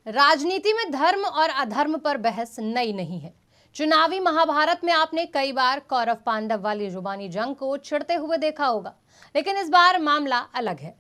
राजनीति में धर्म और अधर्म पर बहस नई नहीं है। चुनावी महाभारत में आपने कई बार कौरव पांडव वाली जुबानी जंग को छिड़ते हुए देखा होगा, लेकिन इस बार मामला अलग है।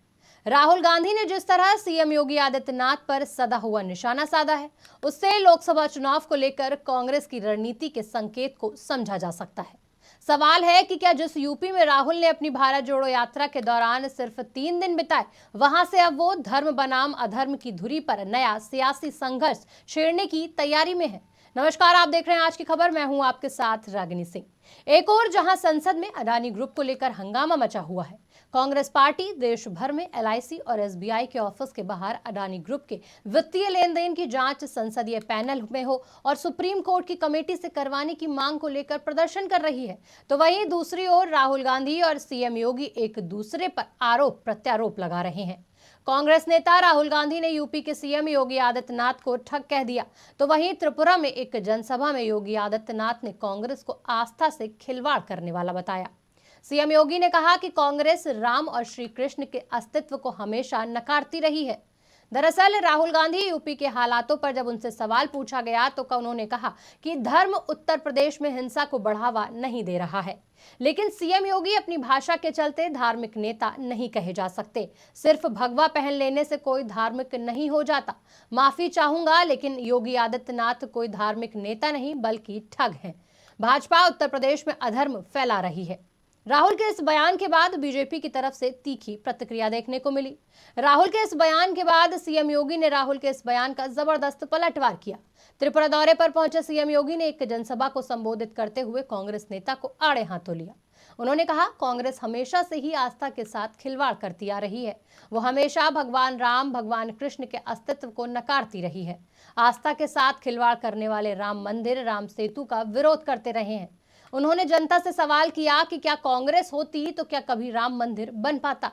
राहुल गांधी ने जिस तरह सीएम योगी आदित्यनाथ पर सदा हुआ निशाना साधा है, उससे लोकसभा चुनाव को लेकर कांग्रेस की रणनीति के संकेत को समझा जा सकता है। सवाल है कि क्या जिस यूपी में राहुल ने अपनी भारत जोड़ो यात्रा के दौरान सिर्फ 3 दिन बिताए, वहां से अब वो धर्म बनाम अधर्म की धुरी पर नया सियासी संघर्ष छेड़ने की तैयारी में है। नमस्कार, आप देख रहे हैं आज की खबर। मैं हूं आपके साथ रागिनी सिंह। एक और जहां संसद में अडानी ग्रुप को लेकर हंगामा मचा हुआ है, कांग्रेस पार्टी देश भर में एलआईसी और एसबीआई के ऑफिस के बाहर अडानी ग्रुप के वित्तीय लेन देन की जांच संसदीय पैनल में हो और सुप्रीम कोर्ट की कमेटी से करवाने की मांग को लेकर प्रदर्शन कर रही है। तो वहीं दूसरी ओर राहुल गांधी और सीएम योगी एक दूसरे पर आरोप प्रत्यारोप लगा रहे हैं। कांग्रेस नेता राहुल गांधी ने यूपी के सीएम योगी आदित्यनाथ को ठग कह दिया, तो वहीं त्रिपुरा में एक जनसभा में योगी आदित्यनाथ ने कांग्रेस को आस्था से खिलवाड़ करने वाला बताया। सीएम योगी ने कहा कि कांग्रेस राम और श्री कृष्ण के अस्तित्व को हमेशा नकारती रही है। दरअसल राहुल गांधी यूपी के हालातों पर जब उनसे सवाल पूछा गया तो उन्होंने कहा कि धर्म उत्तर प्रदेश में हिंसा को बढ़ावा नहीं दे रहा है, लेकिन सीएम योगी अपनी भाषा के चलते धार्मिक नेता नहीं कहे जा सकते। सिर्फ भगवा पहन लेने से कोई धार्मिक नहीं हो जाता। माफी चाहूंगा, लेकिन योगी आदित्यनाथ कोई धार्मिक नेता नहीं बल्कि ठग हैं। भाजपा उत्तर प्रदेश में अधर्म फैला रही है। राहुल के इस बयान के बाद बीजेपी की तरफ से तीखी प्रतिक्रिया देखने को मिली। राहुल के इस बयान के बाद सीएम योगी ने राहुल के इस बयान का जबरदस्त पलटवार किया। त्रिपुरा दौरे पर पहुंचे सीएम योगी ने एक जनसभा को संबोधित करते हुए कांग्रेस नेता को आड़े हाथों लिया। उन्होंने कहा, कांग्रेस हमेशा से ही आस्था के साथ खिलवाड़ करती आ रही है। वो हमेशा भगवान राम, भगवान कृष्ण के अस्तित्व को नकारती रही है। आस्था के साथ खिलवाड़ करने वाले राम मंदिर, राम सेतु का विरोध करते रहे हैं। उन्होंने जनता से सवाल किया कि क्या कांग्रेस होती तो क्या कभी राम मंदिर बन पाता।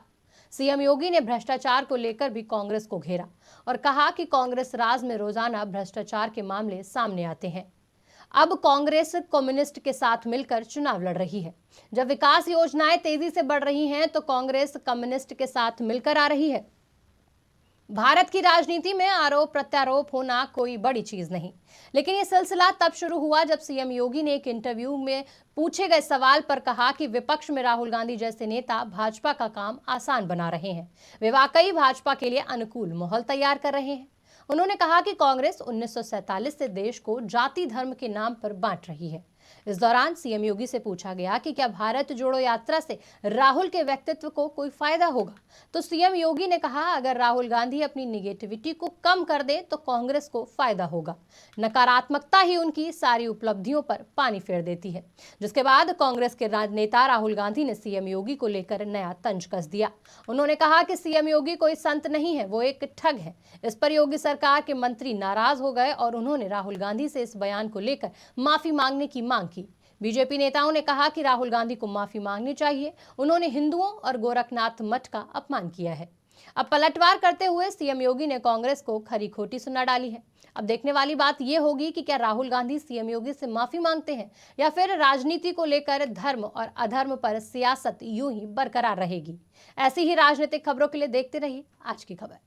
सीएम योगी ने भ्रष्टाचार को लेकर भी कांग्रेस को घेरा और कहा कि कांग्रेस राज में रोजाना भ्रष्टाचार के मामले सामने आते हैं। अब कांग्रेस कम्युनिस्ट के साथ मिलकर चुनाव लड़ रही है। जब विकास योजनाएं तेजी से बढ़ रही हैं तो कांग्रेस कम्युनिस्ट के साथ मिलकर आ रही है। भारत की राजनीति में आरोप प्रत्यारोप होना कोई बड़ी चीज नहीं, लेकिन ये सिलसिला तब शुरू हुआ जब सीएम योगी ने एक इंटरव्यू में पूछे गए सवाल पर कहा कि विपक्ष में राहुल गांधी जैसे नेता भाजपा का काम आसान बना रहे हैं। वे वाकई भाजपा के लिए अनुकूल माहौल तैयार कर रहे हैं। उन्होंने कहा कि कांग्रेस 1947 से देश को जाति धर्म के नाम पर बांट रही है। इस दौरान सीएम योगी से पूछा गया कि क्या भारत जोड़ो यात्रा से राहुल के व्यक्तित्व को कोई फायदा होगा, तो सीएम योगी ने कहा, अगर राहुल गांधी अपनी निगेटिविटी को कम कर दे तो कांग्रेस को फायदा होगा। नकारात्मकता ही उनकी सारी उपलब्धियों पर पानी फेर देती है। जिसके बाद कांग्रेस के राजनेता राहुल गांधी ने सीएम योगी को लेकर नया तंज कस दिया। उन्होंने कहा कि सीएम योगी कोई संत नहीं है, वो एक ठग है। इस पर योगी सरकार के मंत्री नाराज हो गए और उन्होंने राहुल गांधी से इस बयान को लेकर माफी मांगने की मांग की। बीजेपी नेताओं ने कहा कि राहुल गांधी को माफी मांगनी चाहिए। उन्होंने हिंदुओं और गोरखनाथ मठ का अपमान किया है। अब पलटवार करते हुए सीएम योगी ने कांग्रेस को खरी खोटी सुना डाली है। अब देखने वाली बात यह होगी कि क्या राहुल गांधी सीएम योगी से माफी मांगते हैं या फिर राजनीति को लेकर धर्म और अधर्म पर सियासत यूं ही बरकरार रहेगी। ऐसी ही राजनीतिक खबरों के लिए देखते रहिए आज की खबर।